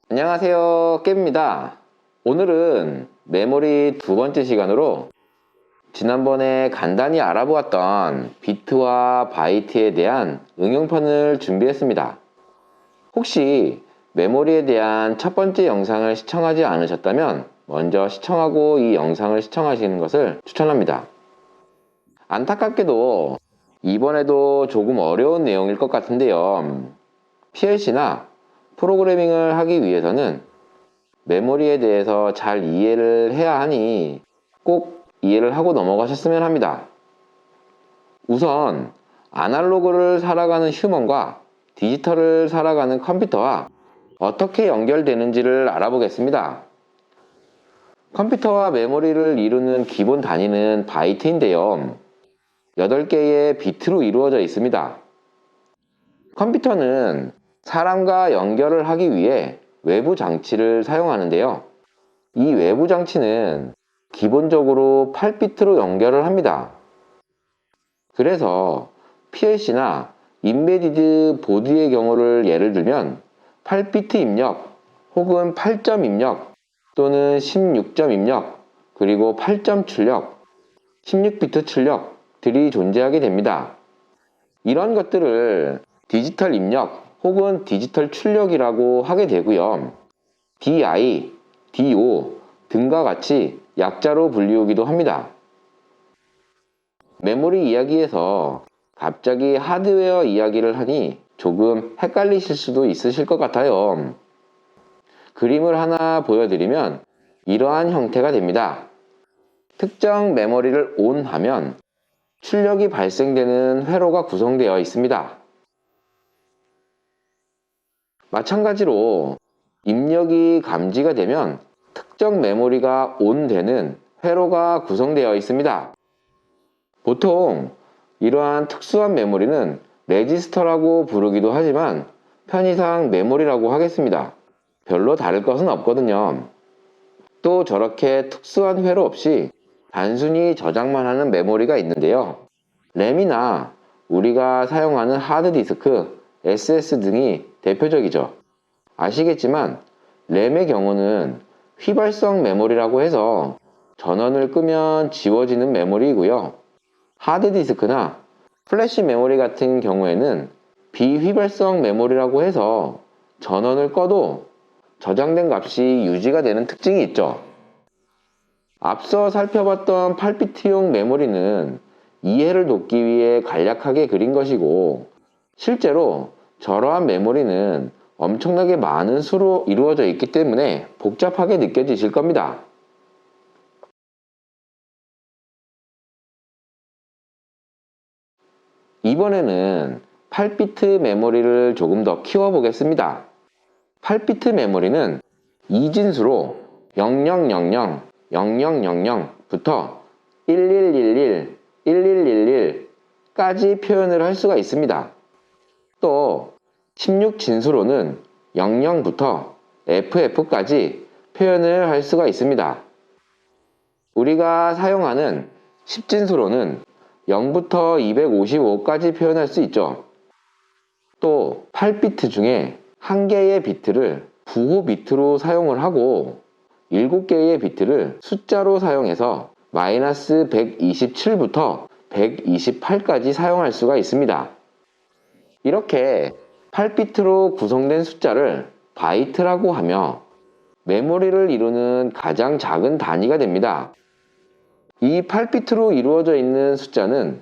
안녕하세요, 깨입니다. 오늘은 메모리 두 번째 시간으로 지난번에 간단히 알아보았던 비트와 바이트에 대한 응용편을 준비했습니다. 혹시 메모리에 대한 첫 번째 영상을 시청하지 않으셨다면 먼저 시청하고 이 영상을 시청하시는 것을 추천합니다. 안타깝게도 이번에도 조금 어려운 내용일 것 같은데요. PLC나 프로그래밍을 하기 위해서는 메모리에 대해서 잘 이해를 해야 하니 꼭 이해를 하고 넘어가셨으면 합니다. 우선 아날로그를 살아가는 휴먼과 디지털을 살아가는 컴퓨터와 어떻게 연결되는지를 알아보겠습니다. 컴퓨터와 메모리를 이루는 기본 단위는 바이트인데요. 8개의 비트로 이루어져 있습니다. 컴퓨터는 사람과 연결을 하기 위해 외부 장치를 사용하는데요. 이 외부 장치는 기본적으로 8비트로 연결을 합니다. 그래서 PLC나 인베디드 보드의 경우를 예를 들면 8비트 입력 혹은 8점 입력 또는 16점 입력 그리고 8점 출력, 16비트 출력들이 존재하게 됩니다. 이런 것들을 디지털 입력 혹은 디지털 출력이라고 하게 되고요. DI, DO 등과 같이 약자로 불리우기도 합니다. 메모리 이야기에서 갑자기 하드웨어 이야기를 하니 조금 헷갈리실 수도 있으실 것 같아요. 그림을 하나 보여드리면 이러한 형태가 됩니다. 특정 메모리를 ON 하면 출력이 발생되는 회로가 구성되어 있습니다. 마찬가지로 입력이 감지가 되면 특정 메모리가 ON 되는 회로가 구성되어 있습니다. 보통 이러한 특수한 메모리는 레지스터라고 부르기도 하지만 편의상 메모리라고 하겠습니다. 별로 다를 것은 없거든요. 또 저렇게 특수한 회로 없이 단순히 저장만 하는 메모리가 있는데요. 램이나 우리가 사용하는 하드디스크, SS 등이 대표적이죠. 아시겠지만 램의 경우는 휘발성 메모리라고 해서 전원을 끄면 지워지는 메모리이고요. 하드디스크나 플래시 메모리 같은 경우에는 비휘발성 메모리라고 해서 전원을 꺼도 저장된 값이 유지가 되는 특징이 있죠. 앞서 살펴봤던 8비트용 메모리는 이해를 돕기 위해 간략하게 그린 것이고 실제로 저러한 메모리는 엄청나게 많은 수로 이루어져 있기 때문에 복잡하게 느껴지실 겁니다. 이번에는 8비트 메모리를 조금 더 키워보겠습니다. 8비트 메모리는 이진수로 0000, 0000부터 1111, 1111까지 표현을 할 수가 있습니다. 또 16진수로는 00부터 FF까지 표현을 할 수가 있습니다. 우리가 사용하는 10진수로는 0부터 255까지 표현할 수 있죠. 또 8비트 중에 1개의 비트를 부호 비트로 사용을 하고 7개의 비트를 숫자로 사용해서 마이너스 127부터 128까지 사용할 수가 있습니다. 이렇게 8비트로 구성된 숫자를 바이트라고 하며 메모리를 이루는 가장 작은 단위가 됩니다. 이 8비트로 이루어져 있는 숫자는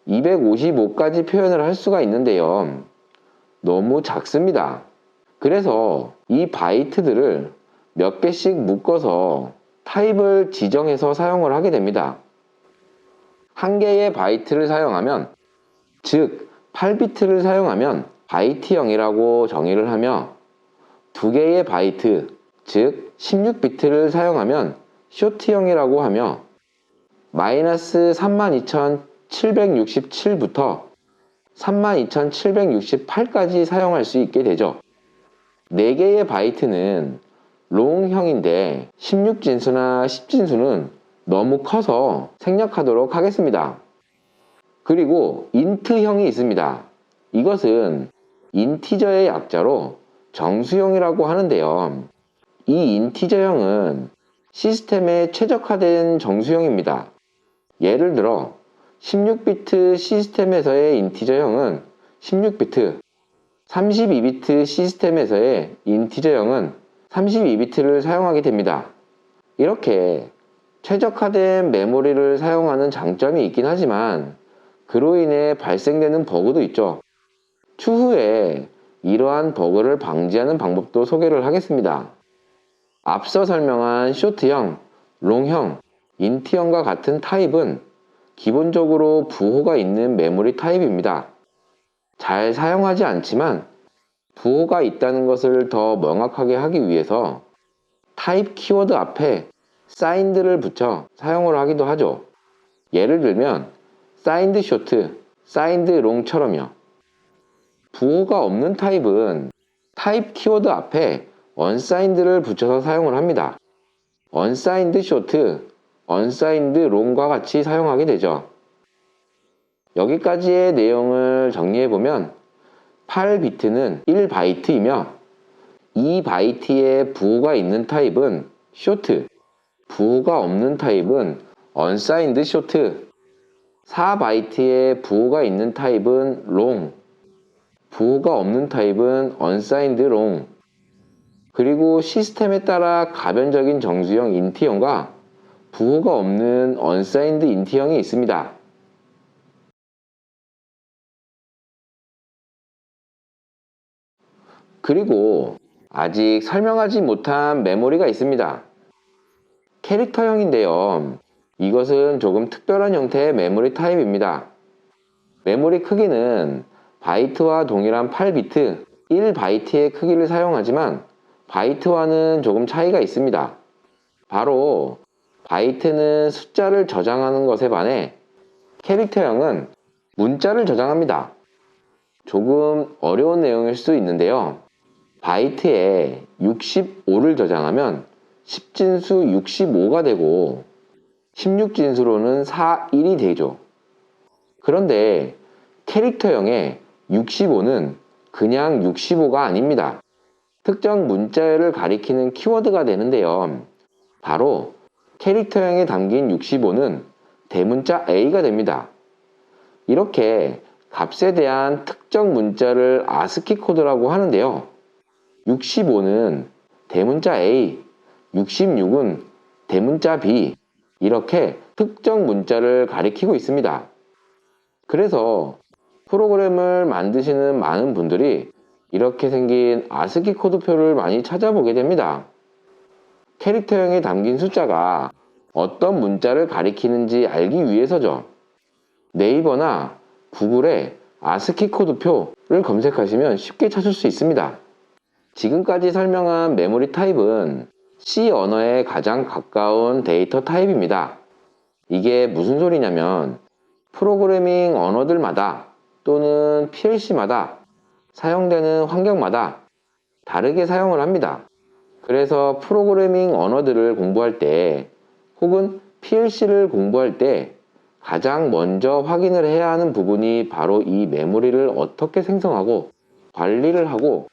255까지 표현을 할 수가 있는데요. 너무 작습니다. 그래서 이 바이트들을 몇 개씩 묶어서 타입을 지정해서 사용을 하게 됩니다. 1개의 바이트를 사용하면, 즉 8비트를 사용하면 바이트형이라고 정의를 하며 2개의 바이트, 즉 16비트를 사용하면 쇼트형이라고 하며 마이너스 32,767부터 32,768까지 사용할 수 있게 되죠. 4개의 바이트는 롱형인데 16진수나 10진수는 너무 커서 생략하도록 하겠습니다. 그리고 인트형이 있습니다. 이것은 인티저의 약자로 정수형이라고 하는데요. 이 인티저형은 시스템에 최적화된 정수형입니다. 예를 들어 16비트 시스템에서의 인티저형은 16비트, 32비트 시스템에서의 인티저형은 32비트를 사용하게 됩니다. 이렇게 최적화된 메모리를 사용하는 장점이 있긴 하지만 그로 인해 발생되는 버그도 있죠. 추후에 이러한 버그를 방지하는 방법도 소개를 하겠습니다. 앞서 설명한 쇼트형, 롱형, 인티형과 같은 타입은 기본적으로 부호가 있는 메모리 타입입니다. 잘 사용하지 않지만 부호가 있다는 것을 더 명확하게 하기 위해서 타입 키워드 앞에 사인드를 붙여 사용을 하기도 하죠. 예를 들면 사인드 쇼트, 사인드 롱처럼요. 부호가 없는 타입은 타입 키워드 앞에 언사인드를 붙여서 사용을 합니다. 언사인드 쇼트, 언사인드 롱과 같이 사용하게 되죠. 여기까지의 내용을 정리해보면 8비트는 1바이트이며 2바이트의 부호가 있는 타입은 쇼트, 부호가 없는 타입은 언사인드 쇼트, 4바이트의 부호가 있는 타입은 롱, 부호가 없는 타입은 언사인드 롱, 그리고 시스템에 따라 가변적인 정수형 인티형과 부호가 없는 언사인드 인티형이 있습니다. 그리고 아직 설명하지 못한 메모리가 있습니다. 캐릭터형인데요. 이것은 조금 특별한 형태의 메모리 타입입니다. 메모리 크기는 바이트와 동일한 8비트, 1바이트의 크기를 사용하지만 바이트와는 조금 차이가 있습니다. 바로 바이트는 숫자를 저장하는 것에 반해 캐릭터형은 문자를 저장합니다. 조금 어려운 내용일 수 있는데요. 바이트에 65를 저장하면 10진수 65가 되고 16진수로는 41이 되죠. 그런데 캐릭터형의 65는 그냥 65가 아닙니다. 특정 문자열을 가리키는 키워드가 되는데요. 바로 캐릭터형에 담긴 65는 대문자 A가 됩니다. 이렇게 값에 대한 특정 문자를 아스키 코드라고 하는데요. 65는 대문자 A, 66은 대문자 B, 이렇게 특정 문자를 가리키고 있습니다. 그래서 프로그램을 만드시는 많은 분들이 이렇게 생긴 아스키 코드표를 많이 찾아보게 됩니다. 캐릭터형에 담긴 숫자가 어떤 문자를 가리키는지 알기 위해서죠. 네이버나 구글에 아스키 코드표를 검색하시면 쉽게 찾을 수 있습니다. 지금까지 설명한 메모리 타입은 C 언어에 가장 가까운 데이터 타입입니다. 이게 무슨 소리냐면 프로그래밍 언어들마다 또는 PLC마다 사용되는 환경마다 다르게 사용을 합니다. 그래서 프로그래밍 언어들을 공부할 때 혹은 PLC를 공부할 때 가장 먼저 확인을 해야 하는 부분이 바로 이 메모리를 어떻게 생성하고 관리를 하고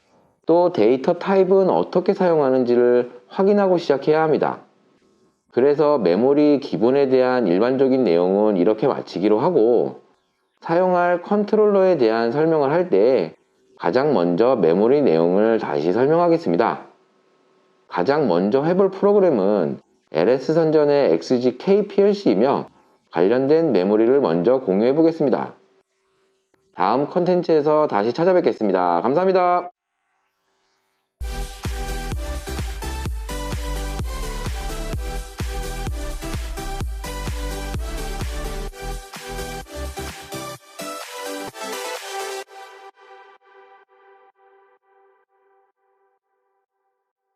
또 데이터 타입은 어떻게 사용하는지를 확인하고 시작해야 합니다. 그래서 메모리 기본에 대한 일반적인 내용은 이렇게 마치기로 하고 사용할 컨트롤러에 대한 설명을 할 때 가장 먼저 메모리 내용을 다시 설명하겠습니다. 가장 먼저 해볼 프로그램은 LS 선전의 XGK PLC이며 관련된 메모리를 먼저 공유해 보겠습니다. 다음 컨텐츠에서 다시 찾아뵙겠습니다. 감사합니다.